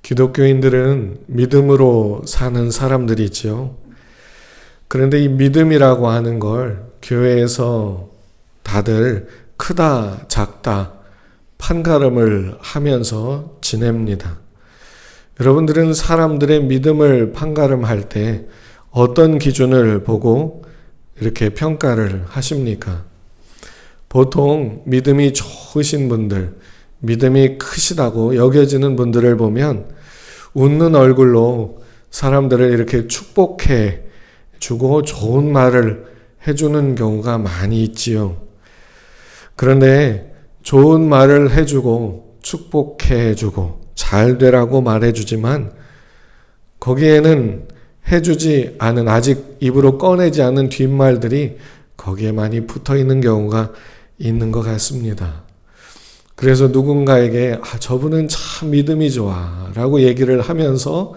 기독교인들은 믿음으로 사는 사람들이지요. 그런데 이 믿음이라고 하는 걸 교회에서 다들 크다, 작다, 판가름을 하면서 지냅니다. 여러분들은 사람들의 믿음을 판가름할 때 어떤 기준을 보고 이렇게 평가를 하십니까? 보통 믿음이 좋으신 분들, 믿음이 크시다고 여겨지는 분들을 보면 웃는 얼굴로 사람들을 이렇게 축복해 주고 좋은 말을 해주는 경우가 많이 있지요. 그런데 좋은 말을 해주고 축복해 주고 잘 되라고 말해주지만 거기에는 해주지 않은, 아직 입으로 꺼내지 않은 뒷말들이 거기에 많이 붙어 있는 경우가 있는 것 같습니다. 그래서 누군가에게 저분은 참 믿음이 좋아 라고 얘기를 하면서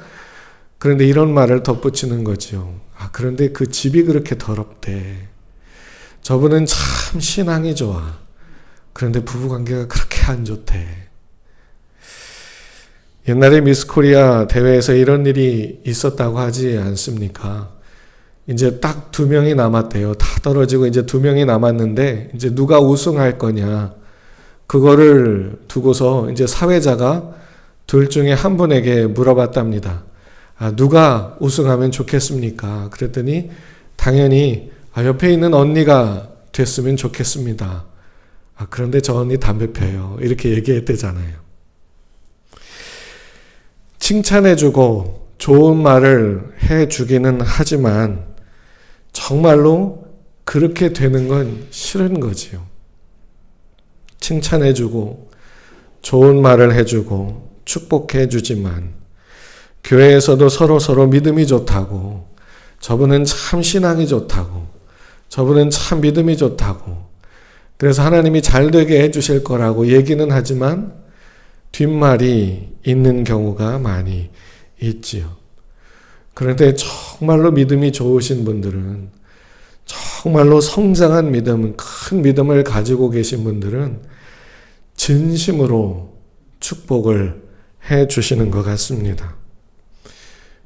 그런데 이런 말을 덧붙이는 거죠. 그런데 그 집이 그렇게 더럽대. 저분은 참 신앙이 좋아. 그런데 부부관계가 그렇게 안 좋대. 옛날에 미스코리아 대회에서 이런 일이 있었다고 하지 않습니까? 이제 딱 2명이 남았대요. 다 떨어지고 이제 2명이 남았는데 이제 누가 우승할 거냐. 그거를 두고서 이제 사회자가 둘 중에 한 분에게 물어봤답니다. 누가 우승하면 좋겠습니까? 그랬더니 당연히 옆에 있는 언니가 됐으면 좋겠습니다. 그런데 저 언니 담배 펴요. 이렇게 얘기했대잖아요. 칭찬해주고 좋은 말을 해주기는 하지만 정말로 그렇게 되는 건 싫은 거지요. 칭찬해주고 좋은 말을 해주고 축복해주지만 교회에서도 서로 믿음이 좋다고, 저분은 참 신앙이 좋다고, 저분은 참 믿음이 좋다고, 그래서 하나님이 잘 되게 해주실 거라고 얘기는 하지만 뒷말이 있는 경우가 많이 있지요. 그런데 정말로 믿음이 좋으신 분들은, 정말로 성장한 믿음, 큰 믿음을 가지고 계신 분들은 진심으로 축복을 해 주시는 것 같습니다.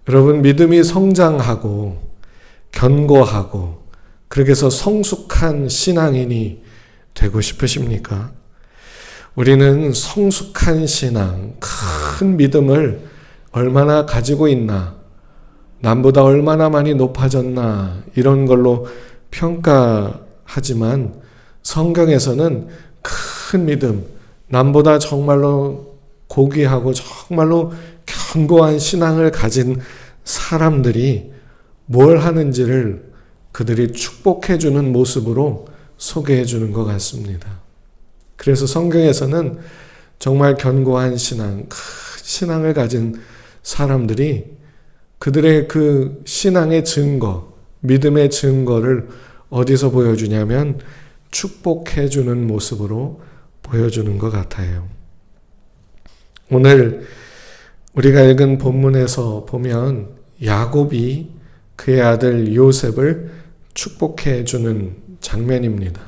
여러분, 믿음이 성장하고 견고하고 그렇게 해서 성숙한 신앙인이 되고 싶으십니까? 우리는 성숙한 신앙, 큰 믿음을 얼마나 가지고 있나, 남보다 얼마나 많이 높아졌나 이런 걸로 평가하지만 성경에서는 큰 믿음, 남보다 정말로 고귀하고 정말로 견고한 신앙을 가진 사람들이 뭘 하는지를 그들이 축복해 주는 모습으로 소개해 주는 것 같습니다. 그래서 성경에서는 정말 견고한 신앙, 큰 신앙을 가진 사람들이 그들의 그 신앙의 증거, 믿음의 증거를 어디서 보여주냐면 축복해 주는 모습으로 보여주는 것 같아요. 오늘 우리가 읽은 본문에서 보면 야곱이 그의 아들 요셉을 축복해 주는 장면입니다.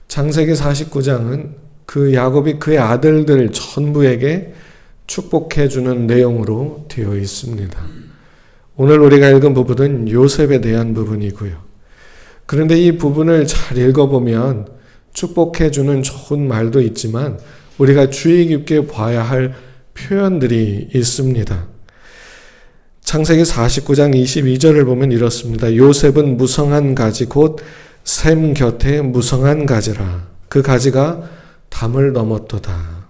창세기 49장은 그 야곱이 그의 아들들 전부에게 축복해 주는 내용으로 되어 있습니다. 오늘 우리가 읽은 부분은 요셉에 대한 부분이고요. 그런데 이 부분을 잘 읽어보면 축복해 주는 좋은 말도 있지만 우리가 주의 깊게 봐야 할 표현들이 있습니다. 창세기 49장 22절을 보면 이렇습니다. 요셉은 무성한 가지 곧 샘 곁에 무성한 가지라. 그 가지가 담을 넘었도다.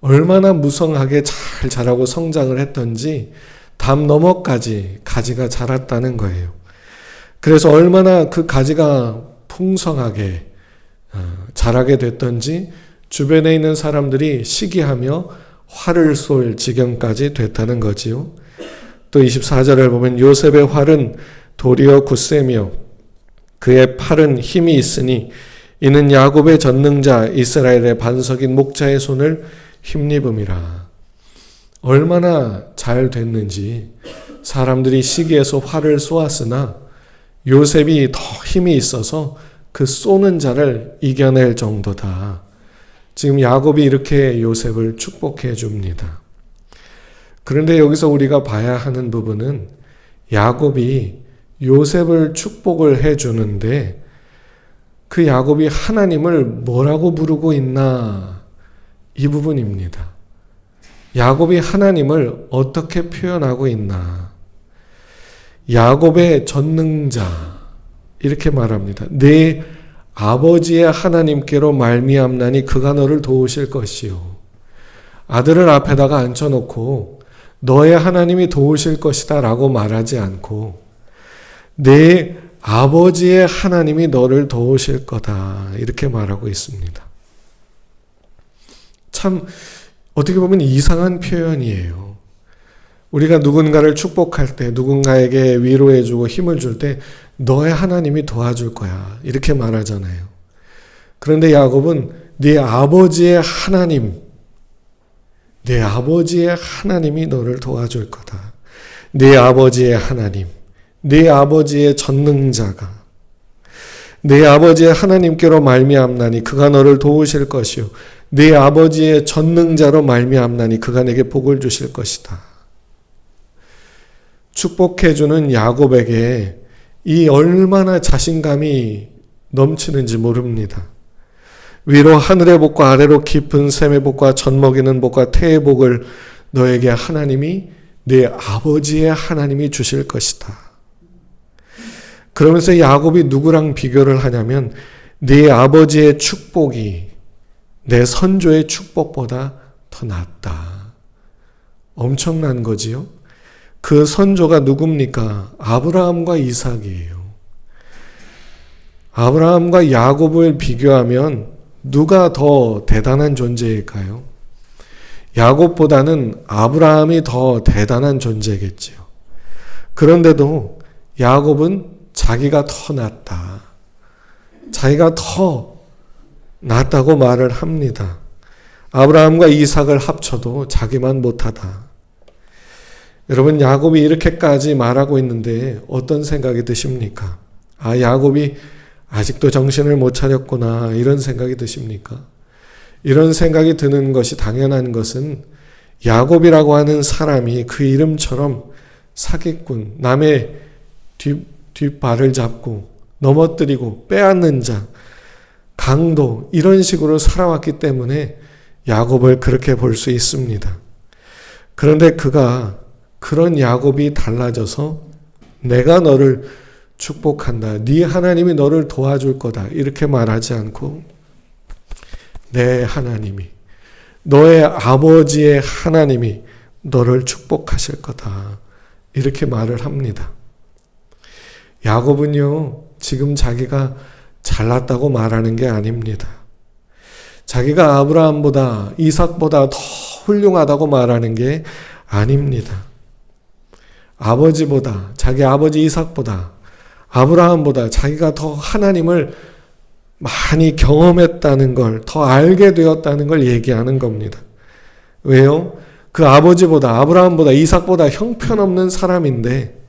얼마나 무성하게 잘 자라고 성장을 했던지 담 너머까지 가지가 자랐다는 거예요. 그래서 얼마나 그 가지가 풍성하게 자라게 됐던지 주변에 있는 사람들이 시기하며 활을 쏠 지경까지 됐다는 거지요. 또 24절을 보면 요셉의 활은 도리어 굳세며 그의 팔은 힘이 있으니 이는 야곱의 전능자 이스라엘의 반석인 목자의 손을 힘입음이라. 얼마나 잘 됐는지 사람들이 시기해서 활을 쏘았으나 요셉이 더 힘이 있어서 그 쏘는 자를 이겨낼 정도다. 지금 야곱이 이렇게 요셉을 축복해 줍니다. 그런데 여기서 우리가 봐야 하는 부분은 야곱이 요셉을 축복을 해주는데 그 야곱이 하나님을 뭐라고 부르고 있나, 이 부분입니다. 야곱이 하나님을 어떻게 표현하고 있나. 야곱의 전능자, 이렇게 말합니다. 내 아버지의 하나님께로 말미암나니 그가 너를 도우실 것이요. 아들을 앞에다가 앉혀놓고 너의 하나님이 도우실 것이다 라고 말하지 않고 내 아버지의 하나님이 너를 도우실 거다, 이렇게 말하고 있습니다. 참 어떻게 보면 이상한 표현이에요. 우리가 누군가를 축복할 때, 누군가에게 위로해주고 힘을 줄 때 너의 하나님이 도와줄 거야, 이렇게 말하잖아요. 그런데 야곱은 네 아버지의 하나님, 내 아버지의 하나님이 너를 도와줄 거다. 네 아버지의 하나님, 네 아버지의 전능자가 네 아버지의 하나님께로 말미암나니 그가 너를 도우실 것이요 네 아버지의 전능자로 말미암나니 그가 내게 복을 주실 것이다. 축복해주는 야곱에게 이 얼마나 자신감이 넘치는지 모릅니다. 위로 하늘의 복과 아래로 깊은 샘의 복과 젖먹이는 복과 태의 복을 너에게 하나님이, 네 아버지의 하나님이 주실 것이다. 그러면서 야곱이 누구랑 비교를 하냐면 네 아버지의 축복이 내 선조의 축복보다 더 낫다. 엄청난 거지요. 그 선조가 누굽니까? 아브라함과 이삭이에요. 아브라함과 야곱을 비교하면 누가 더 대단한 존재일까요? 야곱보다는 아브라함이 더 대단한 존재겠지요. 그런데도 야곱은 자기가 더 낫다, 자기가 더 낫다고 말을 합니다. 아브라함과 이삭을 합쳐도 자기만 못하다. 여러분, 야곱이 이렇게까지 말하고 있는데 어떤 생각이 드십니까? 아, 야곱이 아직도 정신을 못 차렸구나, 이런 생각이 드십니까? 이런 생각이 드는 것이 당연한 것은 야곱이라고 하는 사람이 그 이름처럼 사기꾼, 남의 뒷발을 잡고 넘어뜨리고 빼앗는 자, 강도, 이런 식으로 살아왔기 때문에 야곱을 그렇게 볼 수 있습니다. 그런데 그가 그런 야곱이 달라져서 내가 너를 축복한다, 네 하나님이 너를 도와줄 거다, 이렇게 말하지 않고 내 하나님이, 너의 아버지의 하나님이 너를 축복하실 거다, 이렇게 말을 합니다. 야곱은요, 지금 자기가 잘났다고 말하는 게 아닙니다. 자기가 아브라함보다 이삭보다 더 훌륭하다고 말하는 게 아닙니다. 아버지보다, 자기 아버지 이삭보다, 아브라함보다 자기가 더 하나님을 많이 경험했다는 걸, 더 알게 되었다는 걸 얘기하는 겁니다. 왜요? 그 아버지보다, 아브라함보다, 이삭보다 형편없는 사람인데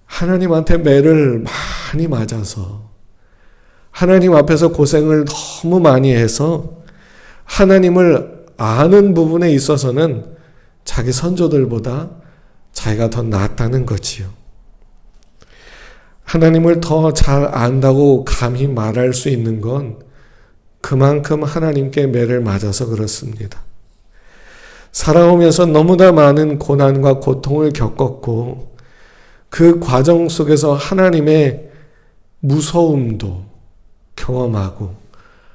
하나님한테 매를 많이 맞아서, 하나님 앞에서 고생을 너무 많이 해서 하나님을 아는 부분에 있어서는 자기 선조들보다 자기가 더 낫다는 거지요. 하나님을 더 잘 안다고 감히 말할 수 있는 건 그만큼 하나님께 매를 맞아서 그렇습니다. 살아오면서 너무나 많은 고난과 고통을 겪었고 그 과정 속에서 하나님의 무서움도 경험하고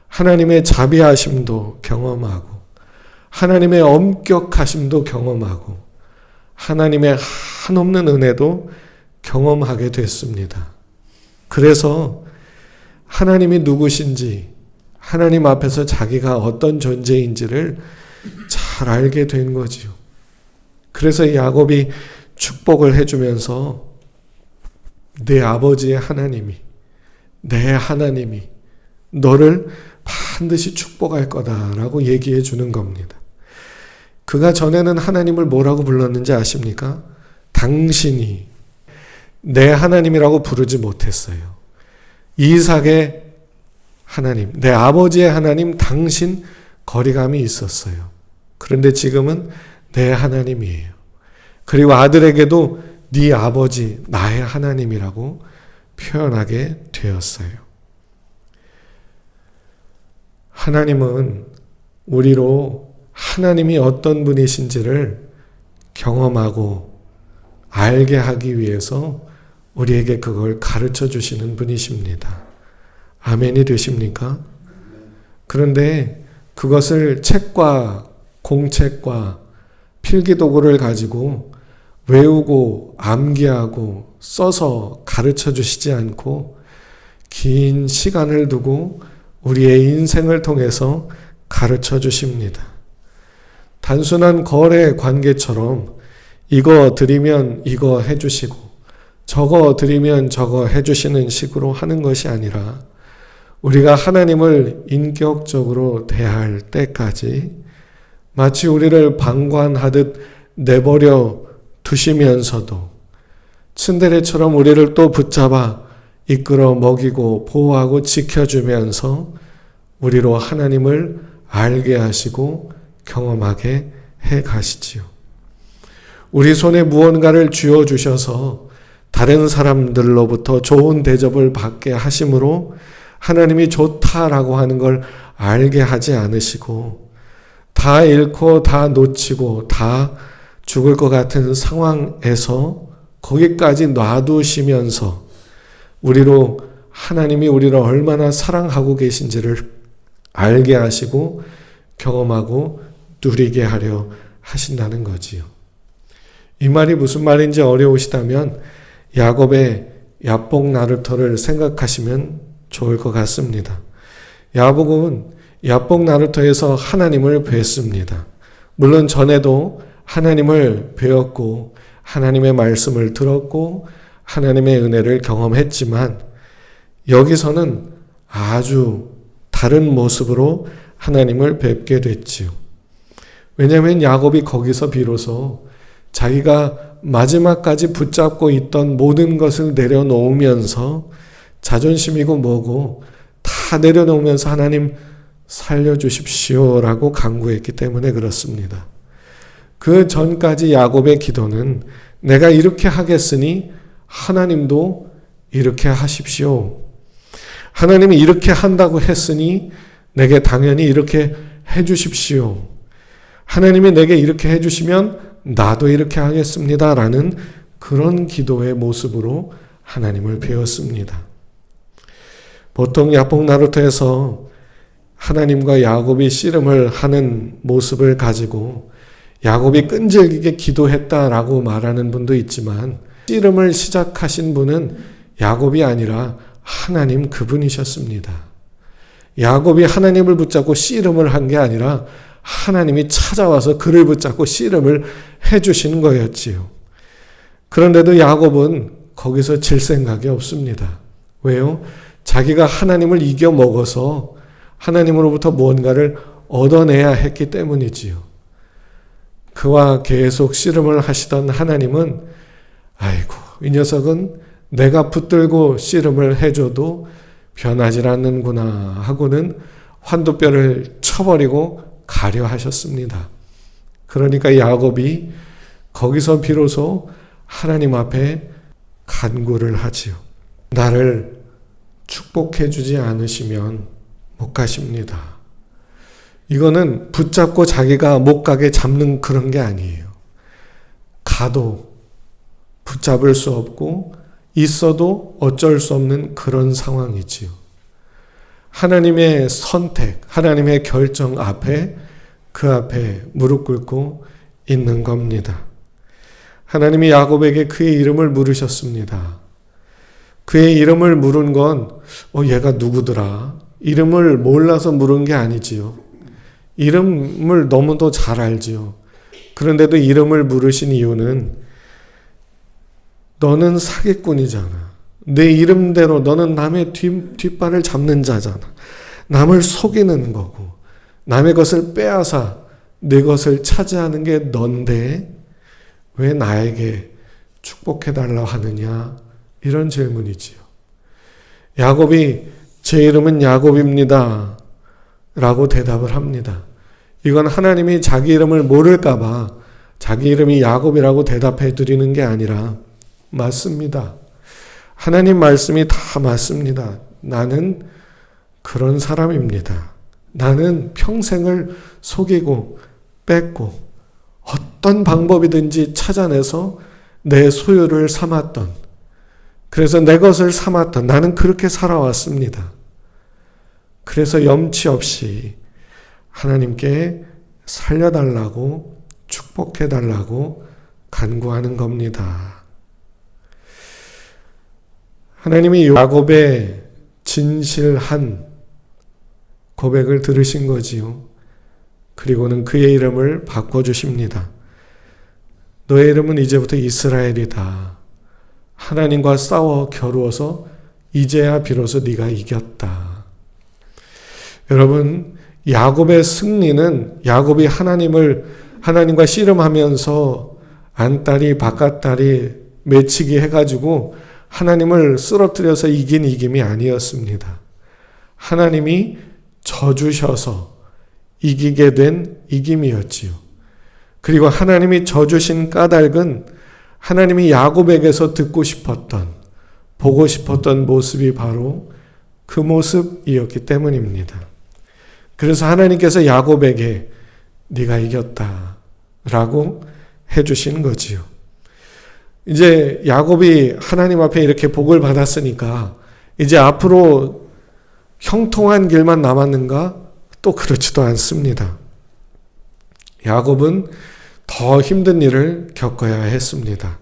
하나님의 자비하심도 경험하고 하나님의 엄격하심도 경험하고 하나님의 한없는 은혜도 경험하게 됐습니다. 그래서 하나님이 누구신지, 하나님 앞에서 자기가 어떤 존재인지를 잘 알게 된 거지요. 그래서 야곱이 축복을 해주면서 내 아버지의 하나님이, 내 하나님이 너를 반드시 축복할 거다라고 얘기해 주는 겁니다. 그가 전에는 하나님을 뭐라고 불렀는지 아십니까? 당신이, 내 하나님이라고 부르지 못했어요. 이삭의 하나님, 내 아버지의 하나님, 당신, 거리감이 있었어요. 그런데 지금은 내 하나님이에요. 그리고 아들에게도 네 아버지 나의 하나님이라고 표현하게 되었어요. 하나님은 우리로 하나님이 어떤 분이신지를 경험하고 알게 하기 위해서 우리에게 그걸 가르쳐 주시는 분이십니다. 아멘이 되십니까? 그런데 그것을 책과 공책과 필기도구를 가지고 외우고 암기하고 써서 가르쳐 주시지 않고 긴 시간을 두고 우리의 인생을 통해서 가르쳐 주십니다. 단순한 거래 관계처럼 이거 드리면 이거 해주시고 저거 드리면 저거 해주시는 식으로 하는 것이 아니라 우리가 하나님을 인격적으로 대할 때까지 마치 우리를 방관하듯 내버려 두시면서도 츤데레처럼 우리를 또 붙잡아 이끌어 먹이고 보호하고 지켜주면서 우리로 하나님을 알게 하시고 경험하게 해 가시지요. 우리 손에 무언가를 쥐어주셔서 다른 사람들로부터 좋은 대접을 받게 하심으로 하나님이 좋다라고 하는 걸 알게 하지 않으시고 다 잃고 다 놓치고 다 죽을 것 같은 상황에서 거기까지 놔두시면서 우리로 하나님이 우리를 얼마나 사랑하고 계신지를 알게 하시고 경험하고 누리게 하려 하신다는 거지요. 이 말이 무슨 말인지 어려우시다면 야곱의 야복 나루터를 생각하시면 좋을 것 같습니다. 야복은 야복 나루터에서 하나님을 뵀습니다. 물론 전에도 하나님을 배웠고 하나님의 말씀을 들었고 하나님의 은혜를 경험했지만 여기서는 아주 다른 모습으로 하나님을 뵙게 됐지요. 왜냐하면 야곱이 거기서 비로소 자기가 마지막까지 붙잡고 있던 모든 것을 내려놓으면서 자존심이고 뭐고 다 내려놓으면서 하나님 살려주십시오라고 간구했기 때문에 그렇습니다. 그 전까지 야곱의 기도는 내가 이렇게 하겠으니 하나님도 이렇게 하십시오. 하나님이 이렇게 한다고 했으니 내게 당연히 이렇게 해주십시오. 하나님이 내게 이렇게 해주시면 나도 이렇게 하겠습니다. 라는 그런 기도의 모습으로 하나님을 배웠습니다. 보통 야복 나루터에서 하나님과 야곱이 씨름을 하는 모습을 가지고 야곱이 끈질기게 기도했다라고 말하는 분도 있지만 씨름을 시작하신 분은 야곱이 아니라 하나님 그분이셨습니다. 야곱이 하나님을 붙잡고 씨름을 한 게 아니라 하나님이 찾아와서 그를 붙잡고 씨름을 해주시는 거였지요. 그런데도 야곱은 거기서 질 생각이 없습니다. 왜요? 자기가 하나님을 이겨 먹어서 하나님으로부터 무언가를 얻어내야 했기 때문이지요. 그와 계속 씨름을 하시던 하나님은 아이고 이 녀석은 내가 붙들고 씨름을 해줘도 변하지 않는구나 하고는 환도뼈를 쳐버리고 가려 하셨습니다. 그러니까 야곱이 거기서 비로소 하나님 앞에 간구를 하지요. 나를 축복해 주지 않으시면 못 가십니다. 이거는 붙잡고 자기가 못 가게 잡는 그런 게 아니에요. 가도 붙잡을 수 없고 있어도 어쩔 수 없는 그런 상황이지요. 하나님의 선택, 하나님의 결정 앞에 그 앞에 무릎 꿇고 있는 겁니다. 하나님이 야곱에게 그의 이름을 물으셨습니다. 그의 이름을 물은 건 얘가 누구더라? 이름을 몰라서 물은 게 아니지요. 이름을 너무도 잘 알지요. 그런데도 이름을 물으신 이유는 너는 사기꾼이잖아. 내 이름대로 너는 남의 뒷발을 잡는 자잖아. 남을 속이는 거고 남의 것을 빼앗아 내 것을 차지하는 게 넌데 왜 나에게 축복해달라 하느냐? 이런 질문이지요. 야곱이 제 이름은 야곱입니다 라고 대답을 합니다. 이건 하나님이 자기 이름을 모를까 봐 자기 이름이 야곱이라고 대답해 드리는 게 아니라 맞습니다. 하나님 말씀이 다 맞습니다. 나는 그런 사람입니다. 나는 평생을 속이고 뺏고 어떤 방법이든지 찾아내서 내 소유를 삼았던, 그래서 내 것을 삼았던, 나는 그렇게 살아왔습니다. 그래서 염치 없이 하나님께 살려달라고 축복해달라고 간구하는 겁니다. 하나님이 야곱의 진실한 고백을 들으신 거지요. 그리고는 그의 이름을 바꿔주십니다. 너의 이름은 이제부터 이스라엘이다. 하나님과 싸워 겨루어서 이제야 비로소 네가 이겼다. 여러분, 야곱의 승리는 야곱이 하나님과 씨름하면서 안다리 바깥다리 매치기 해가지고 하나님을 쓰러뜨려서 이긴 이김이 아니었습니다. 하나님이 져주셔서 이기게 된 이김이었지요. 그리고 하나님이 져주신 까닭은 하나님이 야곱에게서 듣고 싶었던, 보고 싶었던 모습이 바로 그 모습이었기 때문입니다. 그래서 하나님께서 야곱에게 네가 이겼다 라고 해주신 거지요. 이제 야곱이 하나님 앞에 이렇게 복을 받았으니까 이제 앞으로 형통한 길만 남았는가? 또 그렇지도 않습니다. 야곱은 더 힘든 일을 겪어야 했습니다.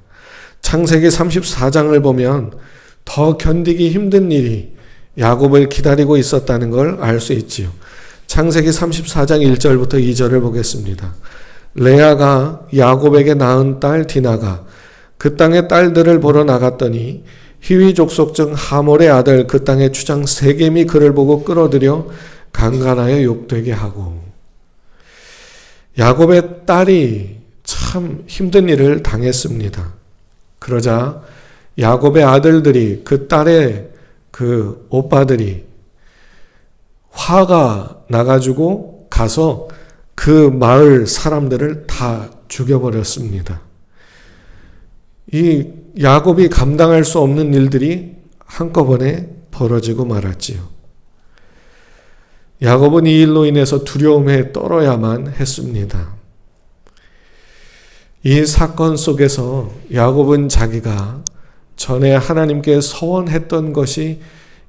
창세기 34장을 보면 더 견디기 힘든 일이 야곱을 기다리고 있었다는 걸 알 수 있지요. 창세기 34장 1절부터 2절을 보겠습니다. 레아가 야곱에게 낳은 딸 디나가 그 땅의 딸들을 보러 나갔더니 히위 족속 중 하몰의 아들 그 땅의 추장 세겜이 그를 보고 끌어들여 강간하여 욕되게 하고. 야곱의 딸이 참 힘든 일을 당했습니다. 그러자 야곱의 아들들이, 그 딸의 그 오빠들이 화가 나가지고 가서 그 마을 사람들을 다 죽여버렸습니다. 이 야곱이 감당할 수 없는 일들이 한꺼번에 벌어지고 말았지요. 야곱은 이 일로 인해서 두려움에 떨어야만 했습니다. 이 사건 속에서 야곱은 자기가 전에 하나님께 서원했던 것이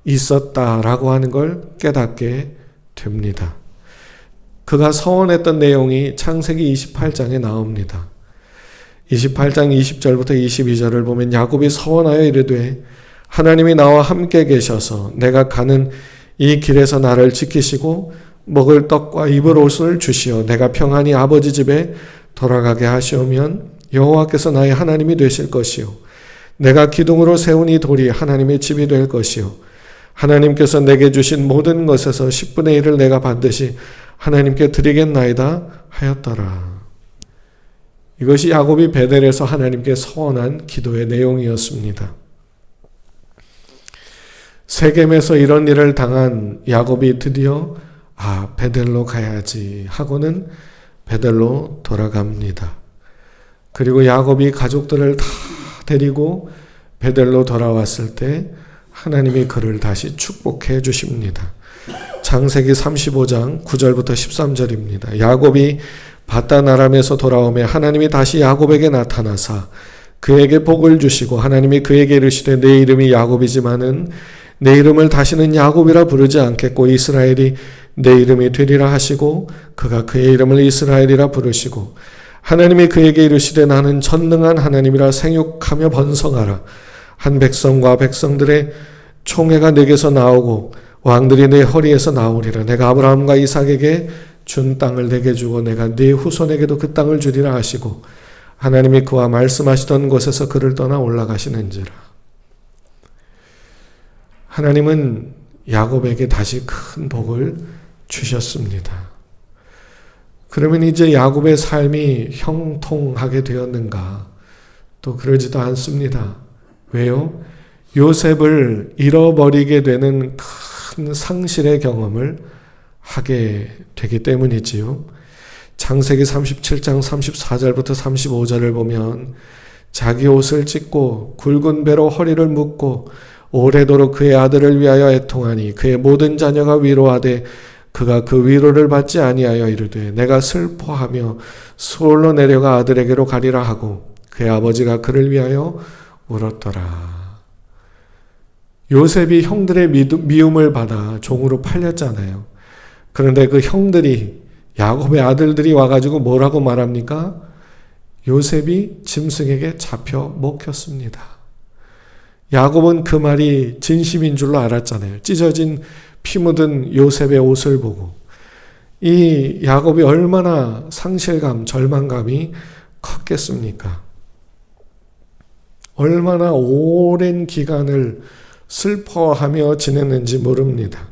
있었다라고 하는 걸 깨닫게 됩니다. 그가 서원했던 내용이 창세기 28장에 나옵니다. 28장 20절부터 22절을 보면 야곱이 서원하여 이르되 하나님이 나와 함께 계셔서 내가 가는 이 길에서 나를 지키시고 먹을 떡과 입을 옷을 주시어 내가 평안히 아버지 집에 돌아가게 하시오면 여호와께서 나의 하나님이 되실 것이요 내가 기둥으로 세운 이 돌이 하나님의 집이 될 것이요 하나님께서 내게 주신 모든 것에서 10분의 1을 내가 반드시 하나님께 드리겠나이다 하였더라. 이것이 야곱이 베델에서 하나님께 서원한 기도의 내용이었습니다. 세겜에서 이런 일을 당한 야곱이 드디어 베델로 가야지 하고는 베델로 돌아갑니다. 그리고 야곱이 가족들을 다 데리고 베델로 돌아왔을 때 하나님이 그를 다시 축복해 주십니다. 창세기 35장 9절부터 13절입니다. 야곱이 바단 아람에서 돌아오매 하나님이 다시 야곱에게 나타나사 그에게 복을 주시고 하나님이 그에게 이르시되 내 이름이 야곱이지만은 내 이름을 다시는 야곱이라 부르지 않겠고 이스라엘이 내 이름이 되리라 하시고 그가 그의 이름을 이스라엘이라 부르시고 하나님이 그에게 이르시되 나는 전능한 하나님이라 생육하며 번성하라. 한 백성과 백성들의 총회가 내게서 나오고 왕들이 내 허리에서 나오리라. 내가 아브라함과 이삭에게 준 땅을 내게 주고 내가 네 후손에게도 그 땅을 주리라 하시고 하나님이 그와 말씀하시던 곳에서 그를 떠나 올라가시는지라. 하나님은 야곱에게 다시 큰 복을 주셨습니다. 그러면 이제 야곱의 삶이 형통하게 되었는가? 또 그러지도 않습니다. 왜요? 요셉을 잃어버리게 되는 큰 상실의 경험을 하게 되기 때문이지요. 창세기 37장 34절부터 35절을 보면 자기 옷을 찢고 굵은 배로 허리를 묶고 오래도록 그의 아들을 위하여 애통하니 그의 모든 자녀가 위로하되 그가 그 위로를 받지 아니하여 이르되 내가 슬퍼하며 수월로 내려가 아들에게로 가리라 하고 그의 아버지가 그를 위하여 울었더라. 요셉이 형들의 미움을 받아 종으로 팔렸잖아요. 그런데 그 형들이, 야곱의 아들들이 와가지고 뭐라고 말합니까? 요셉이 짐승에게 잡혀 먹혔습니다. 야곱은 그 말이 진심인 줄로 알았잖아요. 찢어진 피 묻은 요셉의 옷을 보고. 이 야곱이 얼마나 상실감, 절망감이 컸겠습니까? 얼마나 오랜 기간을 슬퍼하며 지냈는지 모릅니다.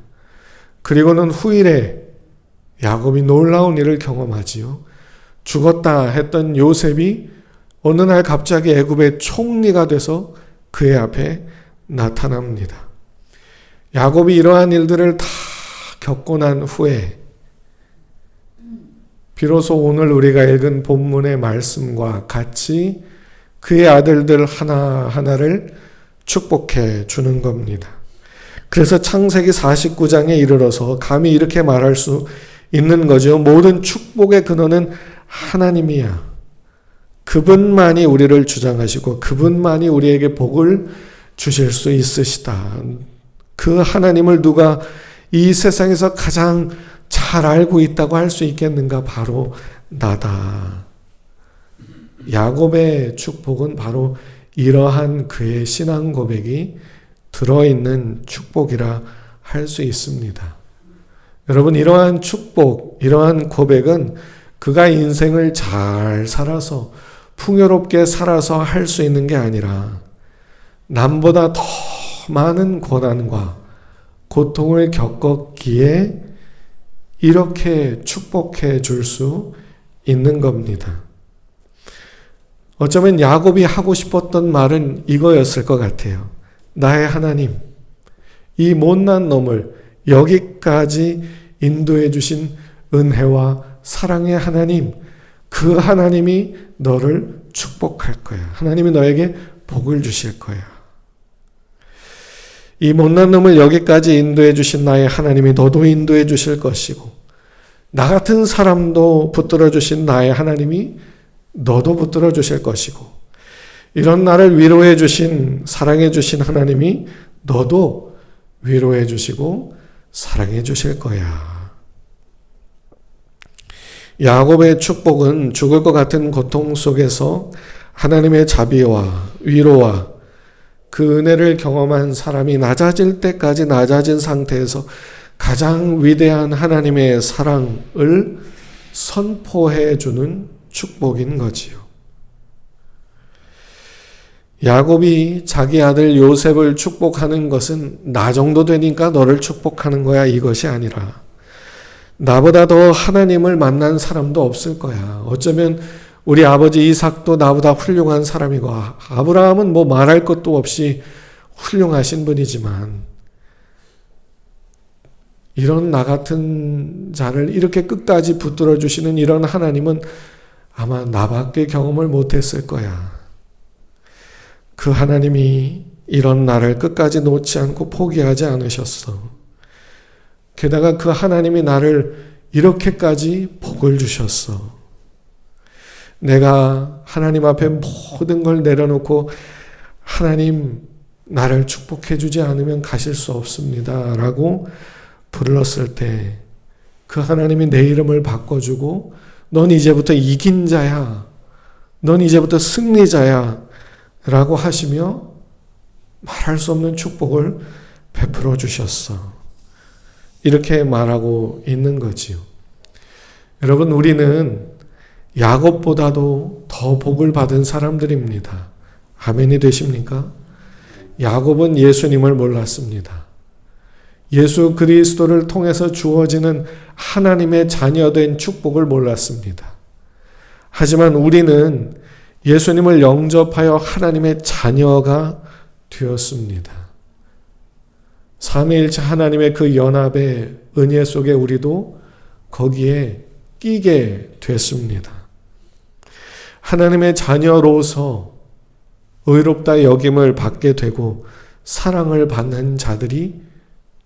그리고는 후일에 야곱이 놀라운 일을 경험하지요. 죽었다 했던 요셉이 어느 날 갑자기 애굽의 총리가 돼서 그의 앞에 나타납니다. 야곱이 이러한 일들을 다 겪고 난 후에 비로소 오늘 우리가 읽은 본문의 말씀과 같이 그의 아들들 하나하나를 축복해 주는 겁니다. 그래서 창세기 49장에 이르러서 감히 이렇게 말할 수 있는 거죠. 모든 축복의 근원은 하나님이야. 그분만이 우리를 주장하시고 그분만이 우리에게 복을 주실 수 있으시다. 그 하나님을 누가 이 세상에서 가장 잘 알고 있다고 할 수 있겠는가? 바로 나다. 야곱의 축복은 바로 이러한 그의 신앙 고백이 들어있는 축복이라 할 수 있습니다. 여러분, 이러한 축복, 이러한 고백은 그가 인생을 잘 살아서 풍요롭게 살아서 할 수 있는 게 아니라 남보다 더 많은 고난과 고통을 겪었기에 이렇게 축복해 줄 수 있는 겁니다. 어쩌면 야곱이 하고 싶었던 말은 이거였을 것 같아요. 나의 하나님, 이 못난 놈을 여기까지 인도해 주신 은혜와 사랑의 하나님, 그 하나님이 너를 축복할 거야. 하나님이 너에게 복을 주실 거야. 이 못난 놈을 여기까지 인도해 주신 나의 하나님이 너도 인도해 주실 것이고, 나 같은 사람도 붙들어 주신 나의 하나님이 너도 붙들어 주실 것이고, 이런 나를 위로해 주신, 사랑해 주신 하나님이 너도 위로해 주시고 사랑해 주실 거야. 야곱의 축복은 죽을 것 같은 고통 속에서 하나님의 자비와 위로와 그 은혜를 경험한 사람이 낮아질 때까지 낮아진 상태에서 가장 위대한 하나님의 사랑을 선포해 주는 축복인 거지요. 야곱이 자기 아들 요셉을 축복하는 것은 나 정도 되니까 너를 축복하는 거야, 이것이 아니라 나보다 더 하나님을 만난 사람도 없을 거야. 어쩌면 우리 아버지 이삭도 나보다 훌륭한 사람이고 아브라함은 뭐 말할 것도 없이 훌륭하신 분이지만 이런 나 같은 자를 이렇게 끝까지 붙들어 주시는 이런 하나님은 아마 나밖에 경험을 못했을 거야. 그 하나님이 이런 나를 끝까지 놓지 않고 포기하지 않으셨어. 게다가 그 하나님이 나를 이렇게까지 복을 주셨어. 내가 하나님 앞에 모든 걸 내려놓고 하나님 나를 축복해 주지 않으면 가실 수 없습니다 라고 불렀을 때 그 하나님이 내 이름을 바꿔주고 넌 이제부터 이긴 자야. 넌 이제부터 승리자야 라고 하시며 말할 수 없는 축복을 베풀어 주셨어. 이렇게 말하고 있는 거지요. 여러분, 우리는 야곱보다도 더 복을 받은 사람들입니다. 아멘이 되십니까? 야곱은 예수님을 몰랐습니다. 예수 그리스도를 통해서 주어지는 하나님의 자녀된 축복을 몰랐습니다. 하지만 우리는 예수님을 영접하여 하나님의 자녀가 되었습니다. 삼위일체 하나님의 그 연합의 은혜 속에 우리도 거기에 끼게 됐습니다. 하나님의 자녀로서 의롭다 여김을 받게 되고 사랑을 받는 자들이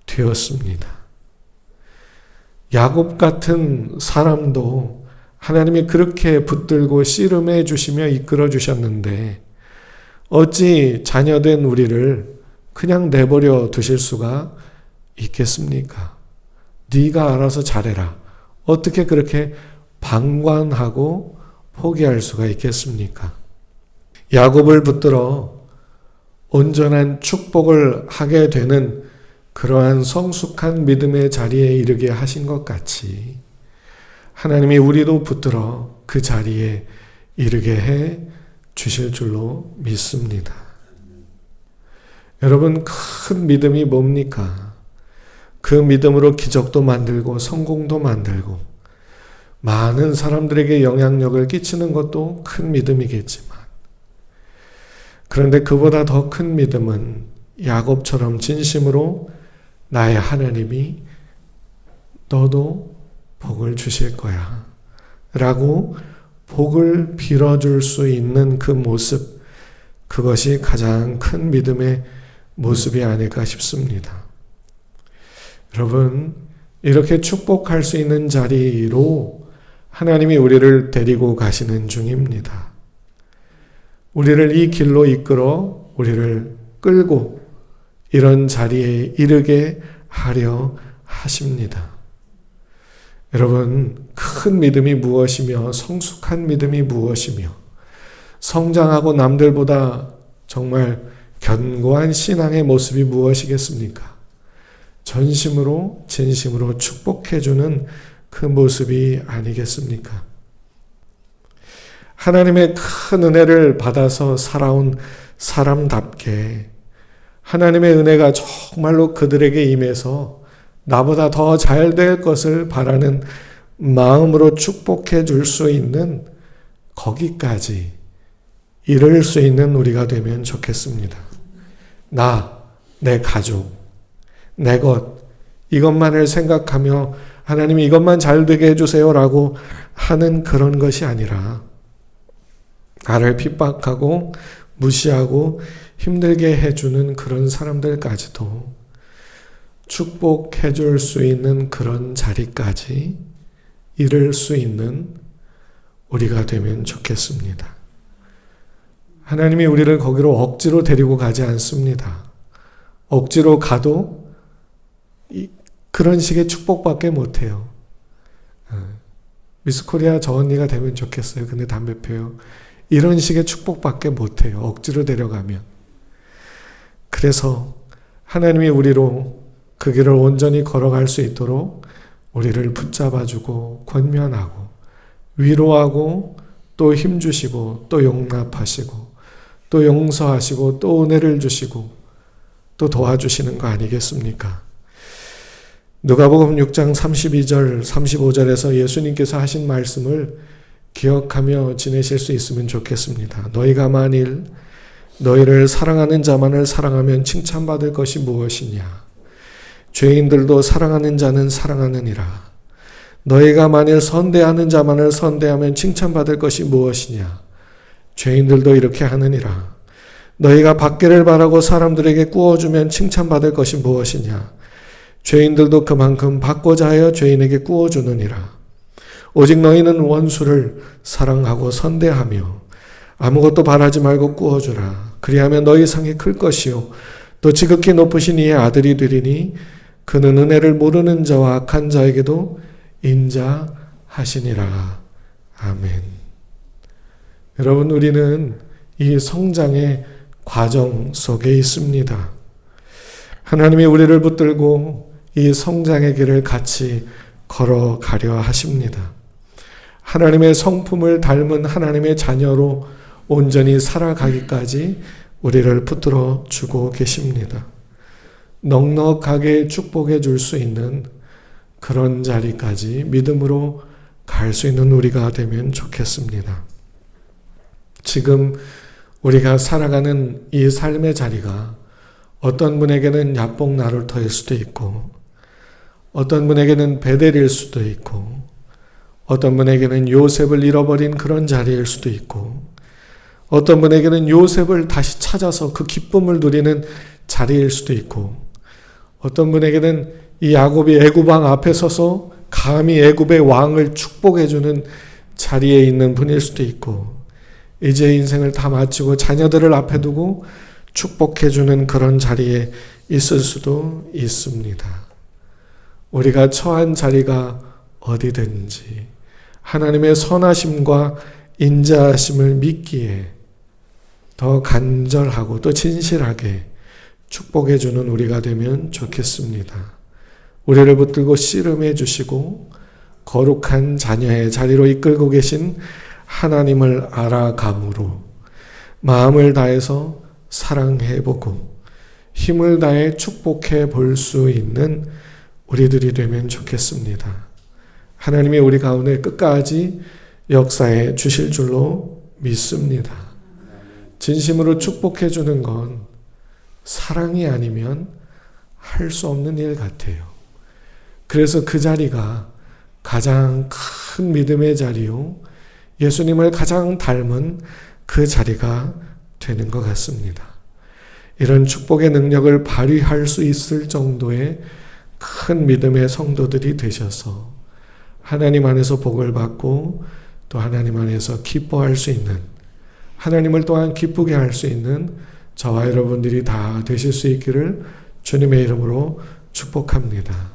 되었습니다. 야곱 같은 사람도 하나님이 그렇게 붙들고 씨름해 주시며 이끌어 주셨는데 어찌 자녀된 우리를 그냥 내버려 두실 수가 있겠습니까? 네가 알아서 잘해라. 어떻게 그렇게 방관하고 포기할 수가 있겠습니까? 야곱을 붙들어 온전한 축복을 하게 되는 그러한 성숙한 믿음의 자리에 이르게 하신 것 같이 하나님이 우리도 붙들어 그 자리에 이르게 해 주실 줄로 믿습니다. 여러분, 큰 믿음이 뭡니까? 그 믿음으로 기적도 만들고 성공도 만들고 많은 사람들에게 영향력을 끼치는 것도 큰 믿음이겠지만 그런데 그보다 더 큰 믿음은 야곱처럼 진심으로 나의 하나님이 너도 복을 주실 거야 라고 복을 빌어줄 수 있는 그 모습, 그것이 가장 큰 믿음의 모습이 아닐까 싶습니다. 여러분, 이렇게 축복할 수 있는 자리로 하나님이 우리를 데리고 가시는 중입니다. 우리를 이 길로 이끌어 우리를 끌고 이런 자리에 이르게 하려 하십니다. 여러분, 큰 믿음이 무엇이며 성숙한 믿음이 무엇이며 성장하고 남들보다 정말 견고한 신앙의 모습이 무엇이겠습니까? 전심으로 진심으로 축복해주는 그 모습이 아니겠습니까? 하나님의 큰 은혜를 받아서 살아온 사람답게 하나님의 은혜가 정말로 그들에게 임해서 나보다 더 잘 될 것을 바라는 마음으로 축복해 줄 수 있는 거기까지 이룰 수 있는 우리가 되면 좋겠습니다. 내 가족, 내 것, 이것만을 생각하며 하나님이 이것만 잘 되게 해주세요라고 하는 그런 것이 아니라 나를 핍박하고 무시하고 힘들게 해주는 그런 사람들까지도 축복해 줄 수 있는 그런 자리까지 이룰 수 있는 우리가 되면 좋겠습니다. 하나님이 우리를 거기로 억지로 데리고 가지 않습니다. 억지로 가도 그런 식의 축복밖에 못해요. 미스코리아 저 언니가 되면 좋겠어요. 근데 담배 피워요. 이런 식의 축복밖에 못해요. 억지로 데려가면. 그래서 하나님이 우리로 그 길을 온전히 걸어갈 수 있도록 우리를 붙잡아주고 권면하고 위로하고 또 힘주시고 또 용납하시고 또 용서하시고 또 은혜를 주시고 또 도와주시는 거 아니겠습니까? 누가복음 6장 32절 35절에서 예수님께서 하신 말씀을 기억하며 지내실 수 있으면 좋겠습니다. 너희가 만일 너희를 사랑하는 자만을 사랑하면 칭찬받을 것이 무엇이냐? 죄인들도 사랑하는 자는 사랑하느니라. 너희가 만일 선대하는 자만을 선대하면 칭찬받을 것이 무엇이냐? 죄인들도 이렇게 하느니라. 너희가 받기를 바라고 사람들에게 꾸어주면 칭찬받을 것이 무엇이냐? 죄인들도 그만큼 받고자 하여 죄인에게 꾸어주느니라. 오직 너희는 원수를 사랑하고 선대하며 아무것도 바라지 말고 꾸어주라. 그리하면 너희 상이 클 것이요 또 지극히 높으신 이의 아들이 되리니 그는 은혜를 모르는 자와 악한 자에게도 인자하시니라. 아멘. 여러분, 우리는 이 성장의 과정 속에 있습니다. 하나님이 우리를 붙들고 이 성장의 길을 같이 걸어가려 하십니다. 하나님의 성품을 닮은 하나님의 자녀로 온전히 살아가기까지 우리를 붙들어 주고 계십니다. 넉넉하게 축복해 줄 수 있는 그런 자리까지 믿음으로 갈 수 있는 우리가 되면 좋겠습니다. 지금 우리가 살아가는 이 삶의 자리가 어떤 분에게는 야복 나루터일 수도 있고 어떤 분에게는 베델일 수도 있고 어떤 분에게는 요셉을 잃어버린 그런 자리일 수도 있고, 어떤 분에게는 요셉을 다시 찾아서 그 기쁨을 누리는 자리일 수도 있고, 어떤 분에게는 이 야곱이 애굽 왕 앞에 서서 감히 애굽의 왕을 축복해주는 자리에 있는 분일 수도 있고, 이제 인생을 다 마치고 자녀들을 앞에 두고 축복해주는 그런 자리에 있을 수도 있습니다. 우리가 처한 자리가 어디든지 하나님의 선하심과 인자하심을 믿기에 더 간절하고 또 진실하게 축복해주는 우리가 되면 좋겠습니다. 우리를 붙들고 씨름해 주시고 거룩한 자녀의 자리로 이끌고 계신 하나님을 알아감으로 마음을 다해서 사랑해보고 힘을 다해 축복해 볼 수 있는 우리들이 되면 좋겠습니다. 하나님이 우리 가운데 끝까지 역사해 주실 줄로 믿습니다. 진심으로 축복해 주는 건 사랑이 아니면 할 수 없는 일 같아요. 그래서 그 자리가 가장 큰 믿음의 자리요, 예수님을 가장 닮은 그 자리가 되는 것 같습니다. 이런 축복의 능력을 발휘할 수 있을 정도의 큰 믿음의 성도들이 되셔서 하나님 안에서 복을 받고 또 하나님 안에서 기뻐할 수 있는, 하나님을 또한 기쁘게 할 수 있는 저와 여러분들이 다 되실 수 있기를 주님의 이름으로 축복합니다.